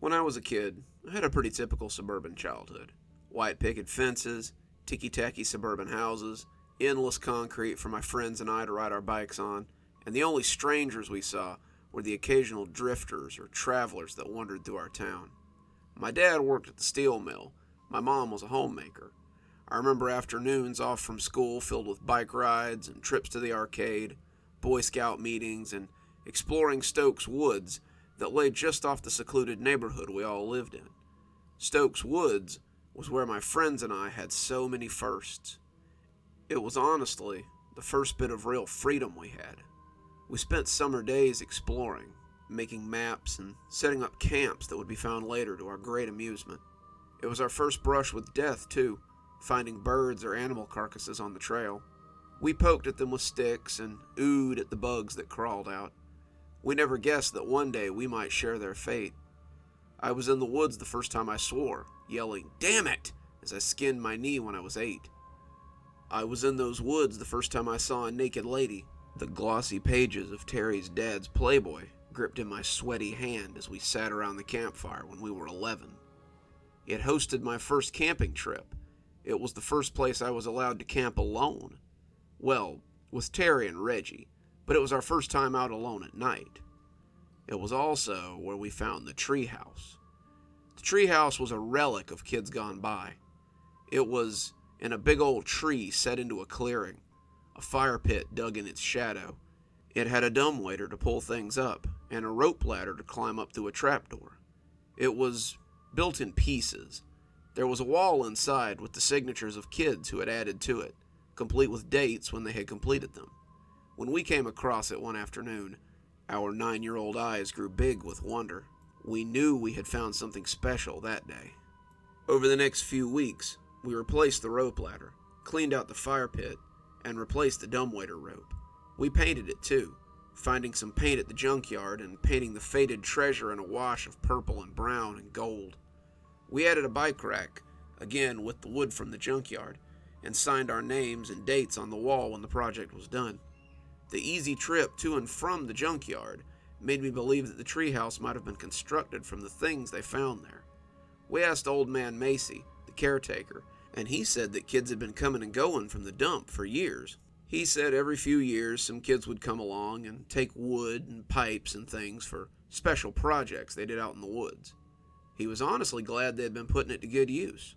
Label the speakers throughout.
Speaker 1: When I was a kid, I had a pretty typical suburban childhood. White picket fences, ticky-tacky suburban houses, endless concrete for my friends and I to ride our bikes on, and the only strangers we saw were the occasional drifters or travelers that wandered through our town. My dad worked at the steel mill. My mom was a homemaker. I remember afternoons off from school filled with bike rides and trips to the arcade, Boy Scout meetings, and exploring Stokes woods that lay just off the secluded neighborhood we all lived in. Stokes Woods was where my friends and I had so many firsts. It was honestly the first bit of real freedom we had. We spent summer days exploring, making maps and setting up camps that would be found later to our great amusement. It was our first brush with death, too, finding birds or animal carcasses on the trail. We poked at them with sticks and oohed at the bugs that crawled out. We never guessed that one day we might share their fate. I was in the woods the first time I swore, yelling, "Damn it!" as I skinned my knee when I was 8. I was in those woods the first time I saw a naked lady, the glossy pages of Terry's dad's Playboy gripped in my sweaty hand as we sat around the campfire when we were 11. It hosted my first camping trip. It was the first place I was allowed to camp alone. Well, with Terry and Reggie, but it was our first time out alone at night. It was also where we found the treehouse. The treehouse was a relic of kids gone by. It was in a big old tree set into a clearing, a fire pit dug in its shadow. It had a dumbwaiter to pull things up, and a rope ladder to climb up through a trapdoor. It was built in pieces. There was a wall inside with the signatures of kids who had added to it, complete with dates when they had completed them. When we came across it one afternoon, our 9-year-old eyes grew big with wonder. We knew we had found something special that day. Over the next few weeks, we replaced the rope ladder, cleaned out the fire pit, and replaced the dumbwaiter rope. We painted it too, finding some paint at the junkyard and painting the faded treasure in a wash of purple and brown and gold. We added a bike rack, again with the wood from the junkyard, and signed our names and dates on the wall when the project was done. The easy trip to and from the junkyard made me believe that the treehouse might have been constructed from the things they found there. We asked Old Man Macy, the caretaker, and he said that kids had been coming and going from the dump for years. He said every few years some kids would come along and take wood and pipes and things for special projects they did out in the woods. He was honestly glad they had been putting it to good use.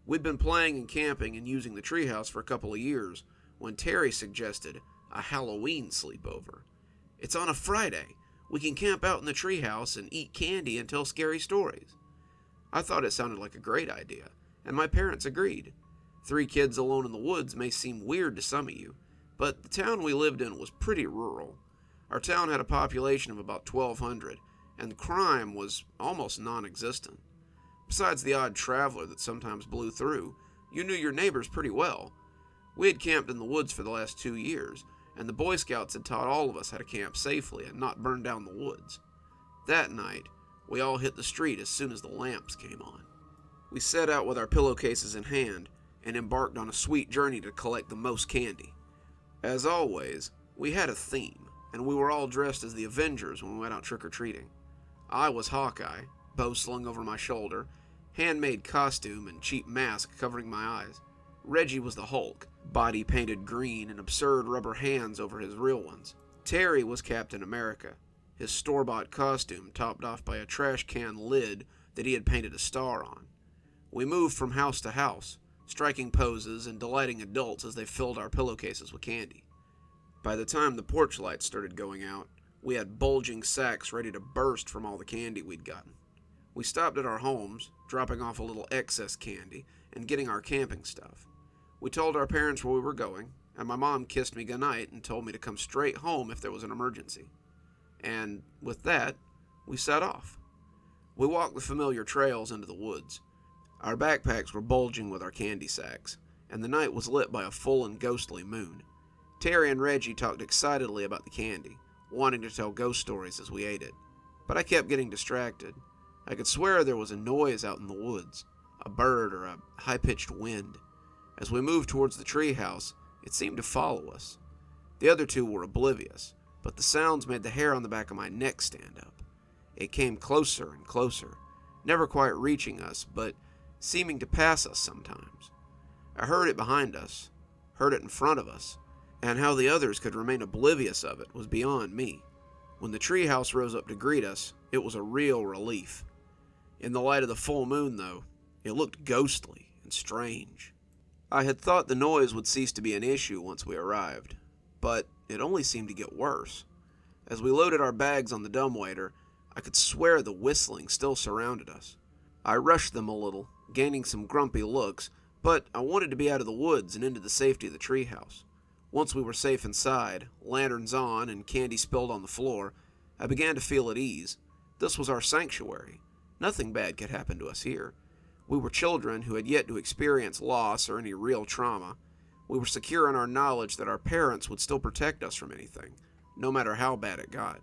Speaker 1: We'd been playing and camping and using the treehouse for a couple of years when Terry suggested a Halloween sleepover. "It's on a Friday. We can camp out in the treehouse and eat candy and tell scary stories." I thought it sounded like a great idea, and my parents agreed. 3 kids alone in the woods may seem weird to some of you, but the town we lived in was pretty rural. Our town had a population of about 1,200, and crime was almost non-existent. Besides the odd traveler that sometimes blew through, you knew your neighbors pretty well. We had camped in the woods for the last 2 years, and the Boy Scouts had taught all of us how to camp safely and not burn down the woods. That night, we all hit the street as soon as the lamps came on. We set out with our pillowcases in hand and embarked on a sweet journey to collect the most candy. As always, we had a theme, and we were all dressed as the Avengers when we went out trick-or-treating. I was Hawkeye, bow slung over my shoulder, handmade costume and cheap mask covering my eyes. Reggie was the Hulk, body painted green and absurd rubber hands over his real ones. Terry was Captain America, his store-bought costume topped off by a trash can lid that he had painted a star on. We moved from house to house, striking poses and delighting adults as they filled our pillowcases with candy. By the time the porch lights started going out, we had bulging sacks ready to burst from all the candy we'd gotten. We stopped at our homes, dropping off a little excess candy and getting our camping stuff. We told our parents where we were going, and my mom kissed me goodnight and told me to come straight home if there was an emergency. And with that, we set off. We walked the familiar trails into the woods. Our backpacks were bulging with our candy sacks, and the night was lit by a full and ghostly moon. Terry and Reggie talked excitedly about the candy, wanting to tell ghost stories as we ate it. But I kept getting distracted. I could swear there was a noise out in the woods, a bird or a high-pitched wind. As we moved towards the treehouse, it seemed to follow us. The other 2 were oblivious, but the sounds made the hair on the back of my neck stand up. It came closer and closer, never quite reaching us, but seeming to pass us sometimes. I heard it behind us, heard it in front of us, and how the others could remain oblivious of it was beyond me. When the treehouse rose up to greet us, it was a real relief. In the light of the full moon, though, it looked ghostly and strange. I had thought the noise would cease to be an issue once we arrived, but it only seemed to get worse. As we loaded our bags on the dumbwaiter, I could swear the whistling still surrounded us. I rushed them a little, gaining some grumpy looks, but I wanted to be out of the woods and into the safety of the treehouse. Once we were safe inside, lanterns on and candy spilled on the floor, I began to feel at ease. This was our sanctuary. Nothing bad could happen to us here. We were children who had yet to experience loss or any real trauma. We were secure in our knowledge that our parents would still protect us from anything, no matter how bad it got.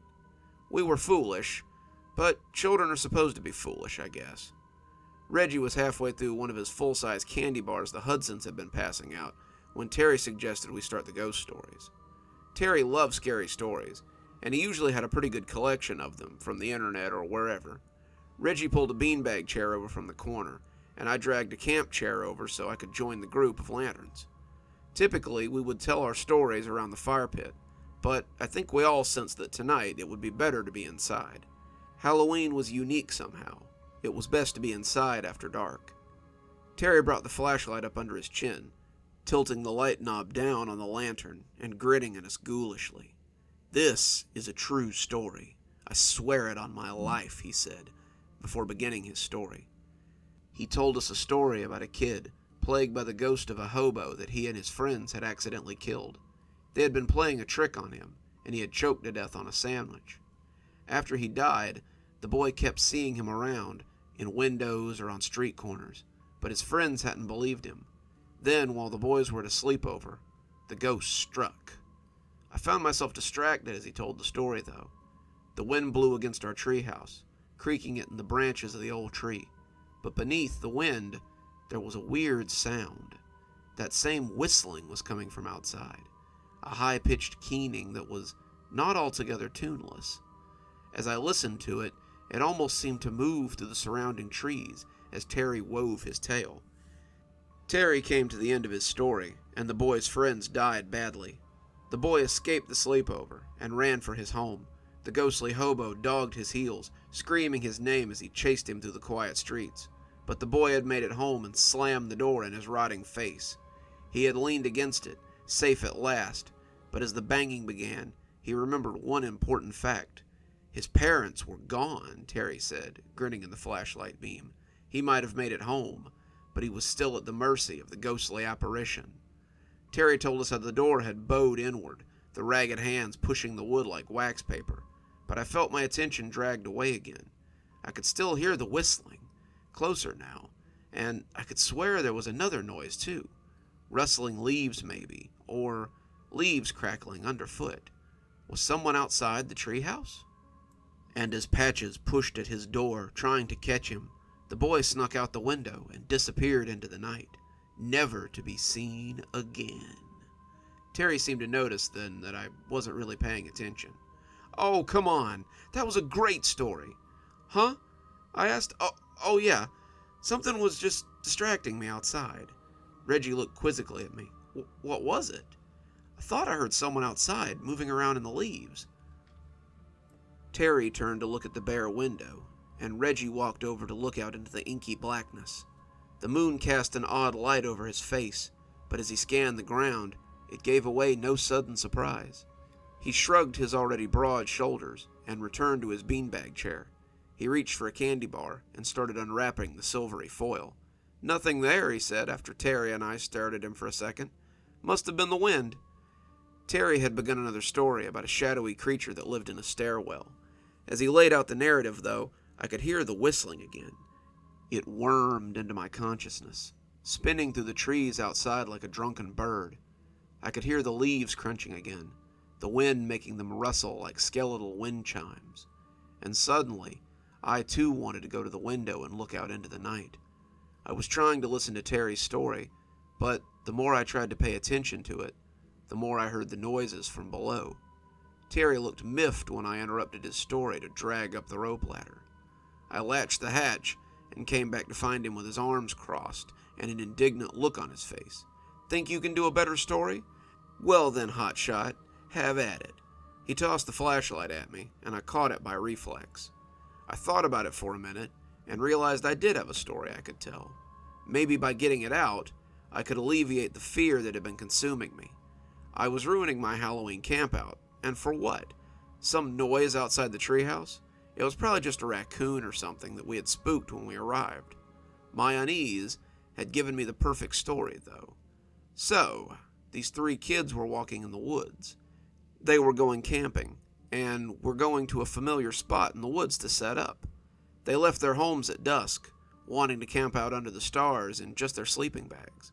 Speaker 1: We were foolish, but children are supposed to be foolish, I guess. Reggie was halfway through one of his full-size candy bars the Hudsons had been passing out when Terry suggested we start the ghost stories. Terry loved scary stories, and he usually had a pretty good collection of them from the internet or wherever. Reggie pulled a beanbag chair over from the corner, and I dragged a camp chair over so I could join the group of lanterns. Typically, we would tell our stories around the fire pit, but I think we all sensed that tonight it would be better to be inside. Halloween was unique somehow. It was best to be inside after dark. Terry brought the flashlight up under his chin, tilting the light knob down on the lantern and grinning at us ghoulishly. "This is a true story. I swear it on my life," he said, before beginning his story. He told us a story about a kid plagued by the ghost of a hobo that he and his friends had accidentally killed. They had been playing a trick on him, and he had choked to death on a sandwich. After he died, the boy kept seeing him around, in windows or on street corners, but his friends hadn't believed him. Then, while the boys were at a sleepover, the ghost struck. I found myself distracted as he told the story, though. The wind blew against our treehouse, creaking it in the branches of the old tree. But beneath the wind, there was a weird sound. That same whistling was coming from outside, a high-pitched keening that was not altogether tuneless. As I listened to it, it almost seemed to move through the surrounding trees as Terry wove his tale. Terry came to the end of his story, and the boy's friends died badly. The boy escaped the sleepover and ran for his home. The ghostly hobo dogged his heels, screaming his name as he chased him through the quiet streets. But the boy had made it home and slammed the door in his rotting face. He had leaned against it, safe at last, but as the banging began, he remembered one important fact. His parents were gone, Terry said, grinning in the flashlight beam. He might have made it home, but he was still at the mercy of the ghostly apparition. Terry told us how the door had bowed inward, the ragged hands pushing the wood like wax paper, but I felt my attention dragged away again. I could still hear the whistling, closer now, and I could swear there was another noise too. Rustling leaves maybe, or leaves crackling underfoot. Was someone outside the treehouse? And as Patches pushed at his door, trying to catch him, the boy snuck out the window and disappeared into the night, never to be seen again. Terry seemed to notice then that I wasn't really paying attention. "Oh, come on. That was a great story." "Huh?" I asked. Oh yeah. Something was just distracting me outside." Reggie looked quizzically at me. What was it?" "I thought I heard someone outside moving around in the leaves." Terry turned to look at the bare window, and Reggie walked over to look out into the inky blackness. The moon cast an odd light over his face, but as he scanned the ground, it gave away no sudden surprise. He shrugged his already broad shoulders and returned to his beanbag chair. He reached for a candy bar and started unwrapping the silvery foil. "Nothing there," he said after Terry and I stared at him for a second. "Must have been the wind." Terry had begun another story about a shadowy creature that lived in a stairwell. As he laid out the narrative, though, I could hear the whistling again. It wormed into my consciousness, spinning through the trees outside like a drunken bird. I could hear the leaves crunching again, the wind making them rustle like skeletal wind chimes. And suddenly, I too wanted to go to the window and look out into the night. I was trying to listen to Terry's story, but the more I tried to pay attention to it, the more I heard the noises from below. Terry looked miffed when I interrupted his story to drag up the rope ladder. I latched the hatch and came back to find him with his arms crossed and an indignant look on his face. Think you can do a better story? Well then, hotshot, have at it. He tossed the flashlight at me, and I caught it by reflex. I thought about it for a minute, and realized I did have a story I could tell. Maybe by getting it out, I could alleviate the fear that had been consuming me. I was ruining my Halloween campout, and for what? Some noise outside the treehouse? It was probably just a raccoon or something that we had spooked when we arrived. My unease had given me the perfect story, though. So, these 3 kids were walking in the woods. They were going camping, and were going to a familiar spot in the woods to set up. They left their homes at dusk, wanting to camp out under the stars in just their sleeping bags.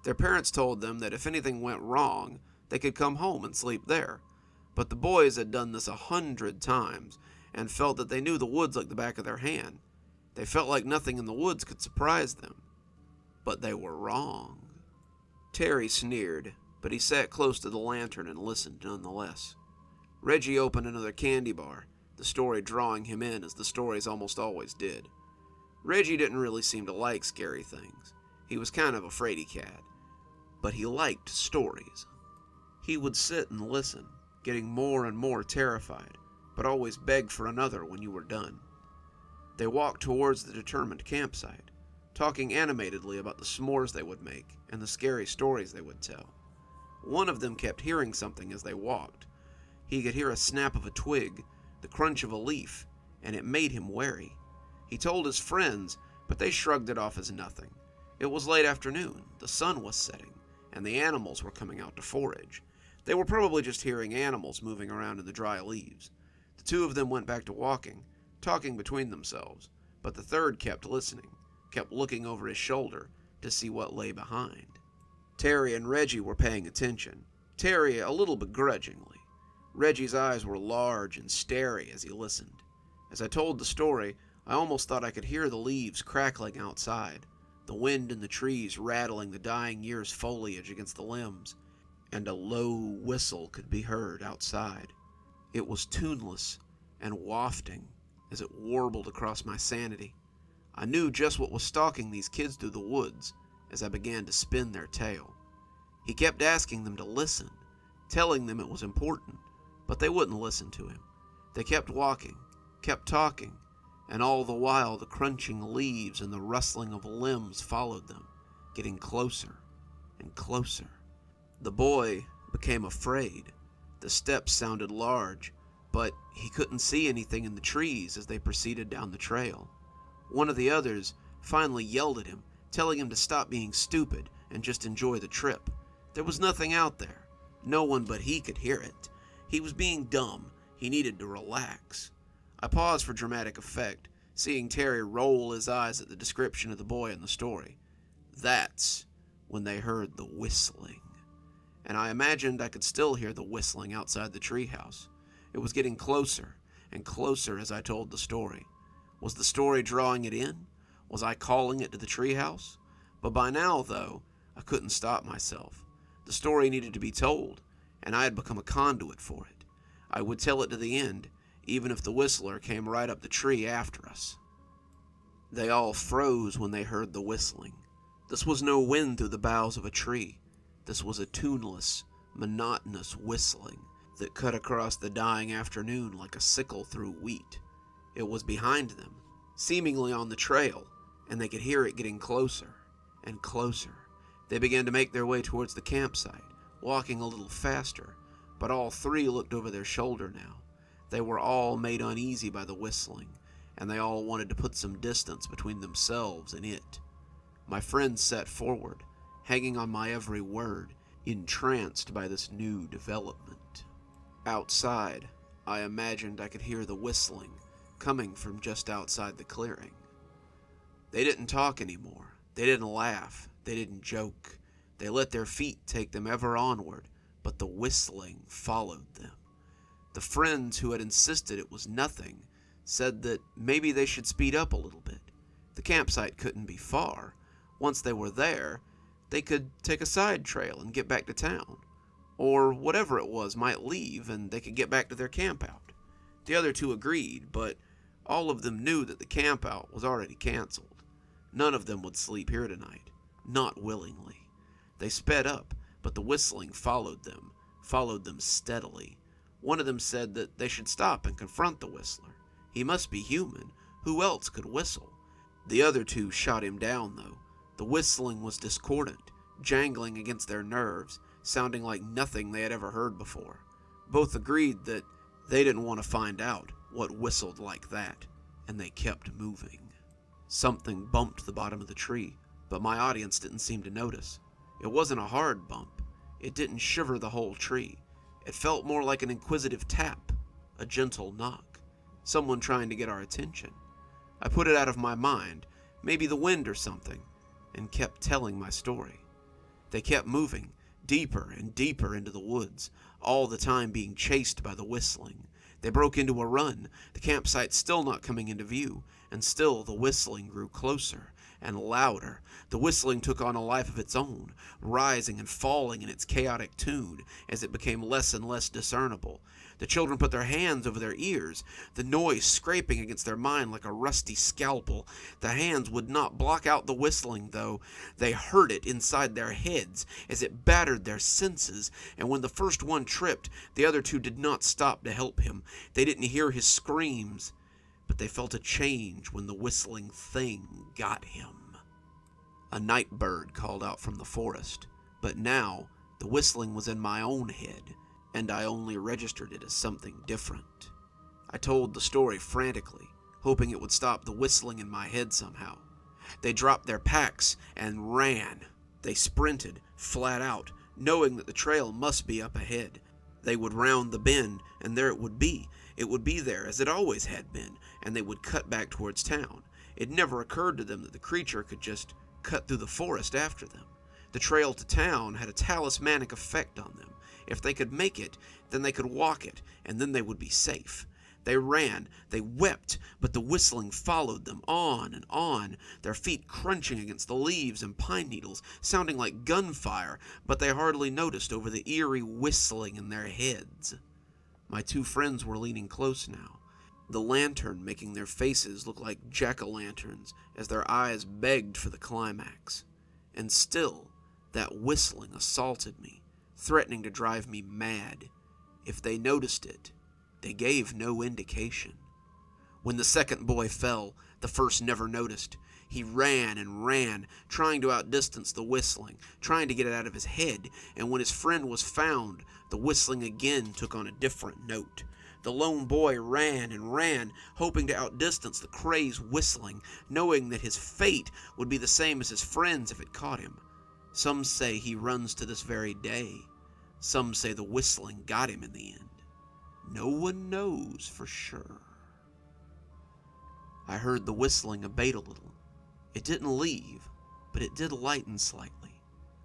Speaker 1: Their parents told them that if anything went wrong, they could come home and sleep there. But the boys had done this 100 times, and felt that they knew the woods like the back of their hand. They felt like nothing in the woods could surprise them. But they were wrong. Terry sneered, but he sat close to the lantern and listened nonetheless. Reggie opened another candy bar, the story drawing him in as the stories almost always did. Reggie didn't really seem to like scary things. He was kind of a fraidy cat, but he liked stories. He would sit and listen, getting more and more terrified, but always beg for another when you were done. They walked towards the determined campsite, talking animatedly about the s'mores they would make and the scary stories they would tell. One of them kept hearing something as they walked. He could hear a snap of a twig, the crunch of a leaf, and it made him wary. He told his friends, but they shrugged it off as nothing. It was late afternoon, the sun was setting, and the animals were coming out to forage. They were probably just hearing animals moving around in the dry leaves. The 2 of them went back to walking, talking between themselves, but the third kept listening, kept looking over his shoulder to see what lay behind. Terry and Reggie were paying attention, Terry a little begrudgingly. Reggie's eyes were large and starey as he listened. As I told the story, I almost thought I could hear the leaves crackling outside, the wind in the trees rattling the dying year's foliage against the limbs, and a low whistle could be heard outside. It was tuneless and wafting as it warbled across my sanity. I knew just what was stalking these kids through the woods as I began to spin their tale. He kept asking them to listen, telling them it was important, but they wouldn't listen to him. They kept walking, kept talking, and all the while the crunching leaves and the rustling of limbs followed them, getting closer and closer. The boy became afraid. The steps sounded large, but he couldn't see anything in the trees as they proceeded down the trail. One of the others finally yelled at him, telling him to stop being stupid and just enjoy the trip. There was nothing out there. No one but he could hear it. He was being dumb. He needed to relax. I paused for dramatic effect, seeing Terry roll his eyes at the description of the boy in the story. That's when they heard the whistling. And I imagined I could still hear the whistling outside the treehouse. It was getting closer and closer as I told the story. Was the story drawing it in? Was I calling it to the treehouse? But by now, though, I couldn't stop myself. The story needed to be told, and I had become a conduit for it. I would tell it to the end, even if the whistler came right up the tree after us. They all froze when they heard the whistling. This was no wind through the boughs of a tree. This was a tuneless, monotonous whistling that cut across the dying afternoon like a sickle through wheat. It was behind them, seemingly on the trail, and they could hear it getting closer and closer. They began to make their way towards the campsite, walking a little faster, but all 3 looked over their shoulder now. They were all made uneasy by the whistling, and they all wanted to put some distance between themselves and it. My friend sat forward, hanging on my every word, entranced by this new development. Outside, I imagined I could hear the whistling coming from just outside the clearing. They didn't talk anymore. They didn't laugh. They didn't joke. They let their feet take them ever onward, but the whistling followed them. The friends who had insisted it was nothing said that maybe they should speed up a little bit. The campsite couldn't be far. Once they were there, they could take a side trail and get back to town. Or whatever it was might leave and they could get back to their campout. The other 2 agreed, but all of them knew that the campout was already canceled. None of them would sleep here tonight, not willingly. They sped up, but the whistling followed them steadily. One of them said that they should stop and confront the whistler. He must be human. Who else could whistle? The other two shot him down, though. The whistling was discordant, jangling against their nerves, sounding like nothing they had ever heard before. Both agreed that they didn't want to find out what whistled like that, and they kept moving. Something bumped the bottom of the tree, but my audience didn't seem to notice. It wasn't a hard bump. It didn't shiver the whole tree. It felt more like an inquisitive tap, a gentle knock, someone trying to get our attention. I put it out of my mind, maybe the wind or something, and kept telling my story. They kept moving, deeper and deeper into the woods, all the time being chased by the whistling. They broke into a run, the campsite still not coming into view, and still the whistling grew closer and louder. The whistling took on a life of its own, rising and falling in its chaotic tune as it became less and less discernible. The children put their hands over their ears, the noise scraping against their mind like a rusty scalpel. The hands would not block out the whistling, though. They heard it inside their heads as it battered their senses, and when the first one tripped, the other two did not stop to help him. They didn't hear his screams, but they felt a change when the whistling thing got him. A night bird called out from the forest, but now the whistling was in my own head, and I only registered it as something different. I told the story frantically, hoping it would stop the whistling in my head somehow. They dropped their packs and ran. They sprinted, flat out, knowing that the trail must be up ahead. They would round the bend, and there it would be. It would be there, as it always had been, and they would cut back towards town. It never occurred to them that the creature could just cut through the forest after them. The trail to town had a talismanic effect on them. If they could make it, then they could walk it, and then they would be safe. They ran, they wept, but the whistling followed them on and on, their feet crunching against the leaves and pine needles, sounding like gunfire, but they hardly noticed over the eerie whistling in their heads. My two friends were leaning close now, the lantern making their faces look like jack-o'-lanterns as their eyes begged for the climax. And still, that whistling assaulted me, threatening to drive me mad. If they noticed it, they gave no indication. When the second boy fell, the first never noticed. He ran and ran, trying to outdistance the whistling, trying to get it out of his head, and when his friend was found, the whistling again took on a different note. The lone boy ran and ran, hoping to outdistance the crazed whistling, knowing that his fate would be the same as his friend's if it caught him. Some say he runs to this very day. Some say the whistling got him in the end. No one knows for sure. I heard the whistling abate a little. It didn't leave, but it did lighten slightly.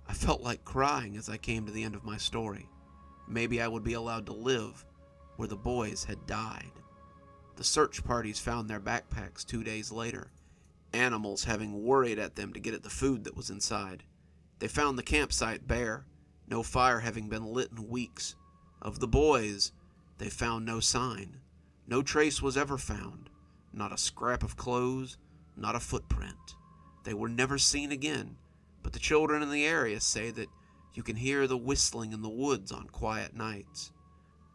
Speaker 1: I felt like crying as I came to the end of my story. Maybe I would be allowed to live where the boys had died. The search parties found their backpacks 2 days later, animals having worried at them to get at the food that was inside. They found the campsite bare, no fire having been lit in weeks. Of the boys, they found no sign. No trace was ever found. Not a scrap of clothes, not a footprint. They were never seen again, but the children in the area say that you can hear the whistling in the woods on quiet nights.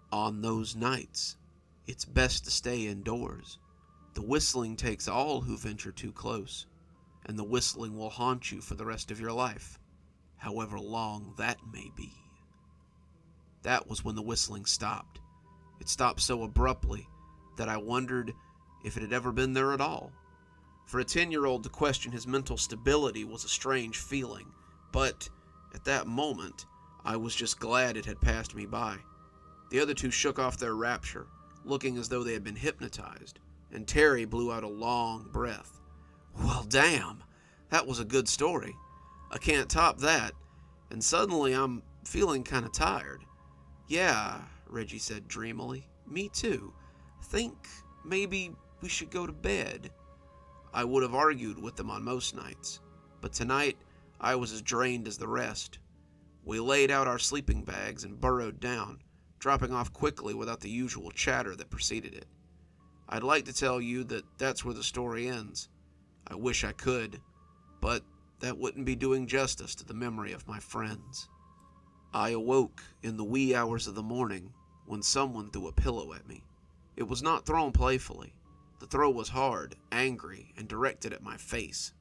Speaker 1: On those nights, it's best to stay indoors. The whistling takes all who venture too close, and the whistling will haunt you for the rest of your life, however long that may be. That was when the whistling stopped. It stopped so abruptly that I wondered if it had ever been there at all. For a 10-year-old to question his mental stability was a strange feeling, but at that moment, I was just glad it had passed me by. The other two shook off their rapture, looking as though they had been hypnotized, and Terry blew out a long breath. Well, damn, that was a good story. I can't top that, and suddenly I'm feeling kind of tired. Yeah, Reggie said dreamily. Me too. Think maybe we should go to bed. I would have argued with them on most nights, but tonight I was as drained as the rest. We laid out our sleeping bags and burrowed down, dropping off quickly without the usual chatter that preceded it. I'd like to tell you that that's where the story ends. I wish I could, but that wouldn't be doing justice to the memory of my friends. I awoke in the wee hours of the morning when someone threw a pillow at me. It was not thrown playfully. The throw was hard, angry, and directed at my face.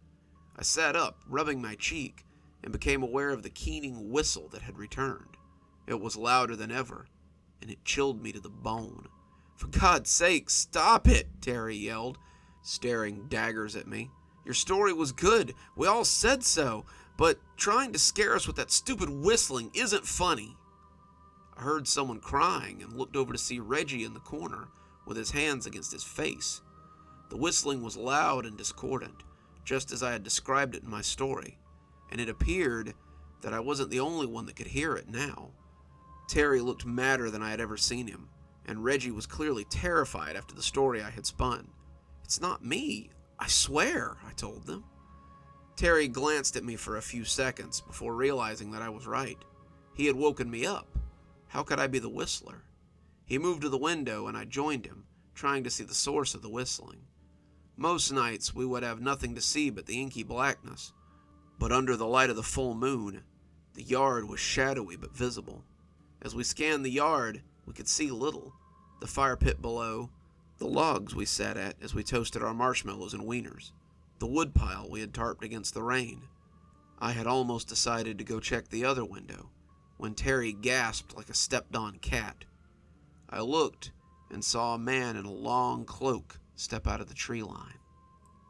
Speaker 1: I sat up, rubbing my cheek, and became aware of the keening whistle that had returned. It was louder than ever, and it chilled me to the bone. "For God's sake, stop it!" Terry yelled, staring daggers at me. "Your story was good. We all said so. But trying to scare us with that stupid whistling isn't funny." I heard someone crying and looked over to see Reggie in the corner with his hands against his face. The whistling was loud and discordant, just as I had described it in my story, and it appeared that I wasn't the only one that could hear it now. Terry looked madder than I had ever seen him, and Reggie was clearly terrified after the story I had spun. "It's not me, I swear," I told them. Terry glanced at me for a few seconds before realizing that I was right. He had woken me up. How could I be the whistler? He moved to the window and I joined him, trying to see the source of the whistling. Most nights we would have nothing to see but the inky blackness, but under the light of the full moon, the yard was shadowy but visible. As we scanned the yard, we could see little. The fire pit below, the logs we sat at as we toasted our marshmallows and wieners, the woodpile we had tarped against the rain. I had almost decided to go check the other window when Terry gasped like a stepped-on cat. I looked and saw a man in a long cloak step out of the tree line.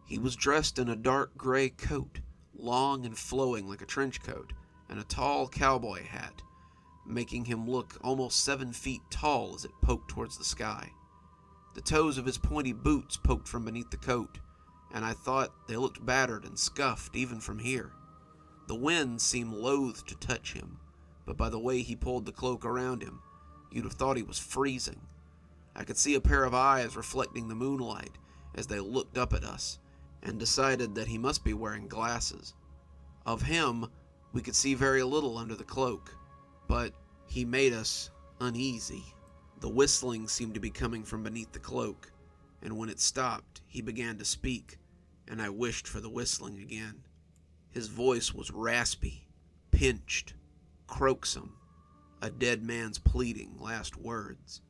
Speaker 1: He was dressed in a dark gray coat, long and flowing like a trench coat, and a tall cowboy hat, making him look almost 7 feet tall as it poked towards the sky. The toes of his pointy boots poked from beneath the coat, and I thought they looked battered and scuffed even from here. The wind seemed loath to touch him, but by the way he pulled the cloak around him, you'd have thought he was freezing. I could see a pair of eyes reflecting the moonlight as they looked up at us, and decided that he must be wearing glasses. Of him, we could see very little under the cloak, but he made us uneasy. The whistling seemed to be coming from beneath the cloak, and when it stopped, he began to speak, and I wished for the whistling again. His voice was raspy, pinched, croaksome, a dead man's pleading last words.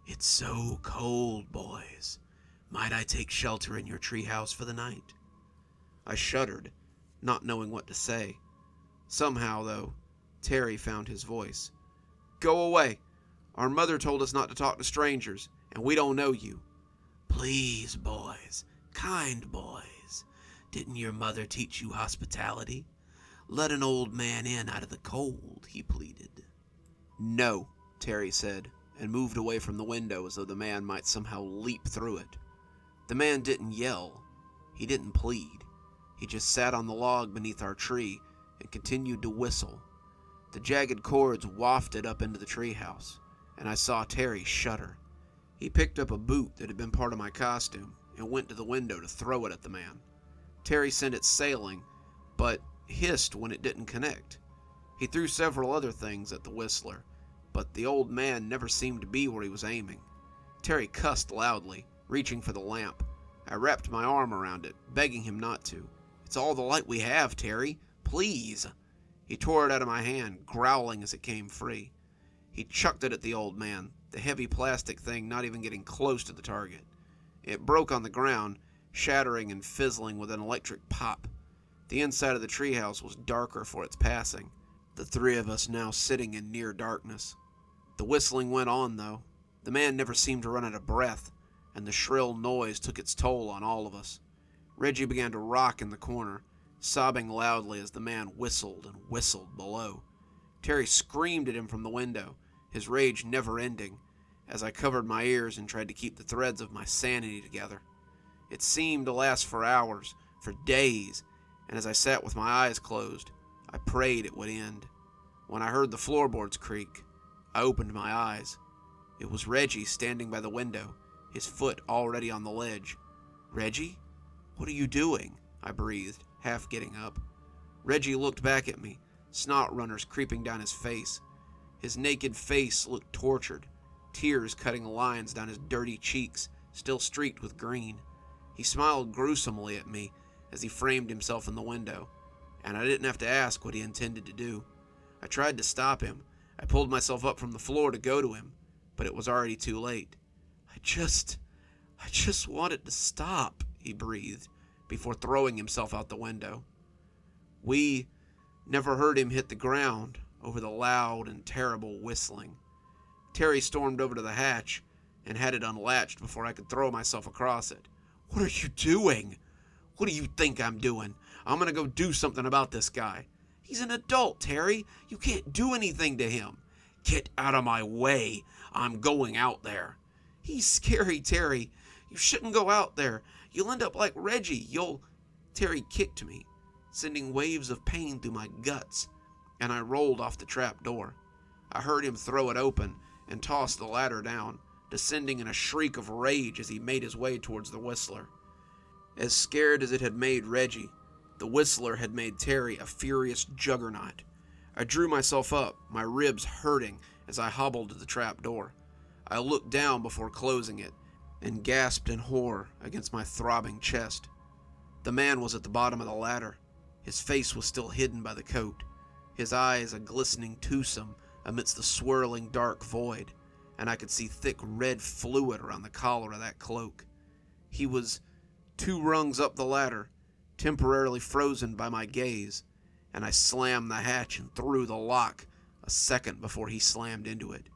Speaker 1: "It's so cold, boys. Might I take shelter in your treehouse for the night?" I shuddered, not knowing what to say. Somehow, though, Terry found his voice. "Go away. Our mother told us not to talk to strangers, and we don't know you." "Please, boys, kind boys. Didn't your mother teach you hospitality? Let an old man in out of the cold," he pleaded. "No," Terry said, and moved away from the window as though the man might somehow leap through it. The man didn't yell. He didn't plead. He just sat on the log beneath our tree and continued to whistle. The jagged cords wafted up into the treehouse, and I saw Terry shudder. He picked up a boot that had been part of my costume and went to the window to throw it at the man. Terry sent it sailing, but hissed when it didn't connect. He threw several other things at the whistler, but the old man never seemed to be where he was aiming. Terry cussed loudly, reaching for the lamp. I wrapped my arm around it, begging him not to. "It's all the light we have, Terry. Please." He tore it out of my hand, growling as it came free. He chucked it at the old man, the heavy plastic thing not even getting close to the target. It broke on the ground, shattering and fizzling with an electric pop. The inside of the treehouse was darker for its passing, the three of us now sitting in near darkness. The whistling went on, though. The man never seemed to run out of breath, and the shrill noise took its toll on all of us. Reggie began to rock in the corner, sobbing loudly as the man whistled and whistled below. Terry screamed at him from the window, his rage never ending, as I covered my ears and tried to keep the threads of my sanity together. It seemed to last for hours, for days, and as I sat with my eyes closed, I prayed it would end. When I heard the floorboards creak, I opened my eyes. It was Reggie standing by the window, his foot already on the ledge. "Reggie? What are you doing?" I breathed, half getting up. Reggie looked back at me, snot runners creeping down his face. His naked face looked tortured, tears cutting lines down his dirty cheeks, still streaked with green. He smiled gruesomely at me, as he framed himself in the window, and I didn't have to ask what he intended to do. I tried to stop him. I pulled myself up from the floor to go to him, but it was already too late. I just wanted to stop, he breathed, before throwing himself out the window. We never heard him hit the ground over the loud and terrible whistling. Terry stormed over to the hatch and had it unlatched before I could throw myself across it. "What are you doing?" "What do you think I'm doing? I'm gonna go do something about this guy." "He's an adult, Terry. You can't do anything to him." "Get out of my way. I'm going out there." "He's scary, Terry. You shouldn't go out there. You'll end up like Reggie. Terry kicked me, sending waves of pain through my guts, and I rolled off the trap door. I heard him throw it open and toss the ladder down, descending in a shriek of rage as he made his way towards the Whistler. As scared as it had made Reggie, the Whistler had made Terry a furious juggernaut. I drew myself up, my ribs hurting as I hobbled to the trap door. I looked down before closing it and gasped in horror against my throbbing chest. The man was at the bottom of the ladder. His face was still hidden by the coat, his eyes a glistening twosome amidst the swirling dark void, and I could see thick red fluid around the collar of that cloak. He was 2 rungs up the ladder, temporarily frozen by my gaze, and I slammed the hatch and threw the lock a second before he slammed into it.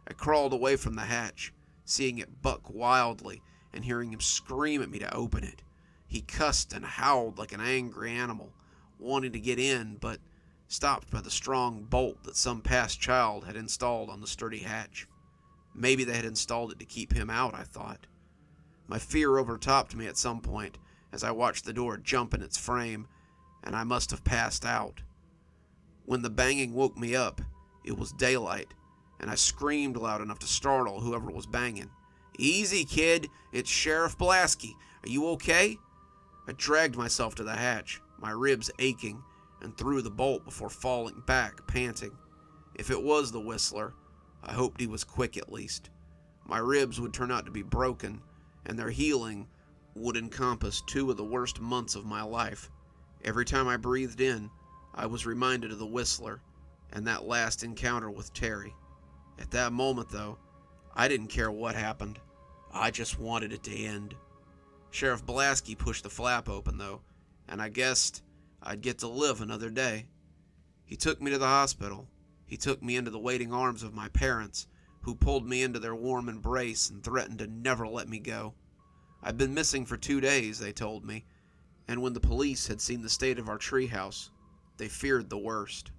Speaker 1: I crawled away from the hatch, seeing it buck wildly and hearing him scream at me to open it. He cussed and howled like an angry animal, wanting to get in, but stopped by the strong bolt that some past child had installed on the sturdy hatch. Maybe they had installed it to keep him out, I thought. My fear overtopped me at some point as I watched the door jump in its frame, and I must have passed out. When the banging woke me up, it was daylight, and I screamed loud enough to startle whoever was banging. "Easy, kid. It's Sheriff Blasky. Are you okay?" I dragged myself to the hatch, my ribs aching, and threw the bolt before falling back, panting. If it was the Whistler, I hoped he was quick at least. My ribs would turn out to be broken, and their healing would encompass 2 of the worst months of my life. Every time I breathed in, I was reminded of the Whistler and that last encounter with Terry. At that moment, though, I didn't care what happened. I just wanted it to end. Sheriff Blasky pushed the flap open, though, and I guessed I'd get to live another day. He took me to the hospital. He took me into the waiting arms of my parents, who pulled me into their warm embrace and threatened to never let me go. I'd been missing for 2 days, they told me, and when the police had seen the state of our treehouse, they feared the worst.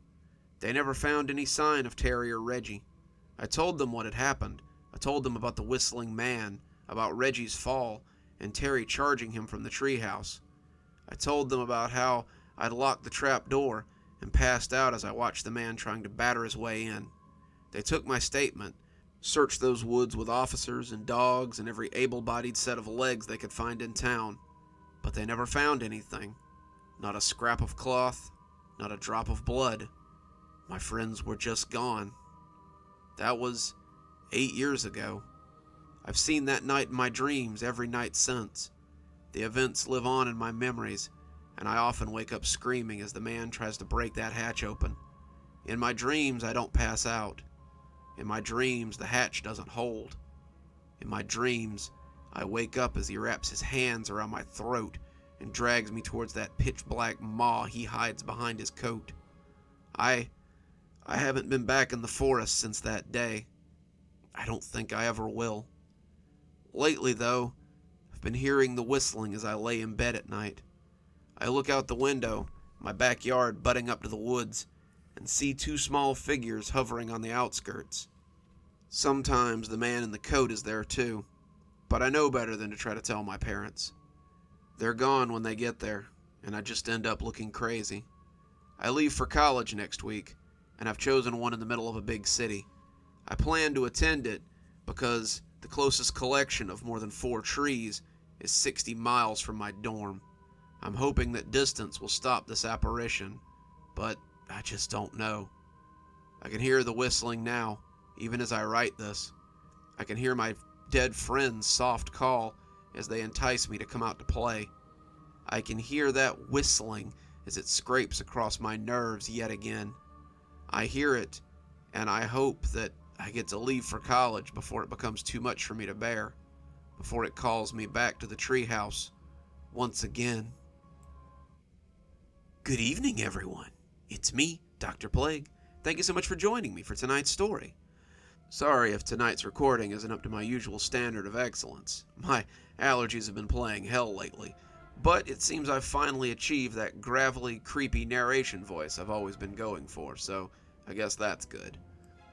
Speaker 1: They never found any sign of Terry or Reggie. I told them what had happened. I told them about the whistling man, about Reggie's fall, and Terry charging him from the treehouse. I told them about how I'd locked the trap door and passed out as I watched the man trying to batter his way in. They took my statement, searched those woods with officers and dogs and every able-bodied set of legs they could find in town, but they never found anything. Not a scrap of cloth, not a drop of blood. My friends were just gone. That was 8 years ago. I've seen that night in my dreams every night since. The events live on in my memories, and I often wake up screaming as the man tries to break that hatch open. In my dreams, I don't pass out. In my dreams, the hatch doesn't hold. In my dreams, I wake up as he wraps his hands around my throat and drags me towards that pitch-black maw he hides behind his coat. I haven't been back in the forest since that day. I don't think I ever will. Lately, though, I've been hearing the whistling as I lay in bed at night. I look out the window, my backyard butting up to the woods, and see 2 small figures hovering on the outskirts. Sometimes the man in the coat is there too, but I know better than to try to tell my parents. They're gone when they get there, and I just end up looking crazy. I leave for college next week, and I've chosen one in the middle of a big city. I plan to attend it because the closest collection of more than 4 trees is 60 miles from my dorm. I'm hoping that distance will stop this apparition, but I just don't know. I can hear the whistling now, even as I write this. I can hear my dead friend's soft call as they entice me to come out to play. I can hear that whistling as it scrapes across my nerves yet again. I hear it, and I hope that I get to leave for college before it becomes too much for me to bear, before it calls me back to the treehouse once again. Good evening, everyone. It's me, Dr. Plague. Thank you so much for joining me for tonight's story. Sorry if tonight's recording isn't up to my usual standard of excellence. My allergies have been playing hell lately, but it seems I've finally achieved that gravelly, creepy narration voice I've always been going for, so I guess that's good.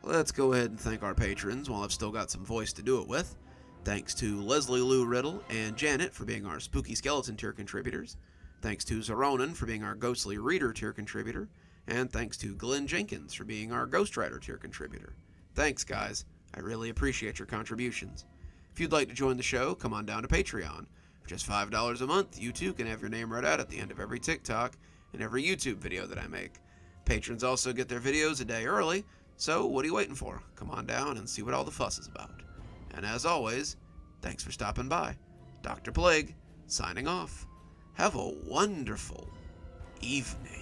Speaker 1: Let's go ahead and thank our patrons while I've still got some voice to do it with. Thanks to Leslie Lou Riddle and Janet for being our Spooky Skeleton tier contributors. Thanks to Xaronana for being our Ghostly Reader tier contributor. And thanks to Glen Jenkins for being our Ghostwriter tier contributor. Thanks, guys. I really appreciate your contributions. If you'd like to join the show, come on down to Patreon. For just $5 a month, you too can have your name read out at the end of every TikTok and every YouTube video that I make. Patrons also get their videos a day early, so what are you waiting for? Come on down and see what all the fuss is about. And as always, thanks for stopping by. Dr. Plague, signing off. Have a wonderful evening.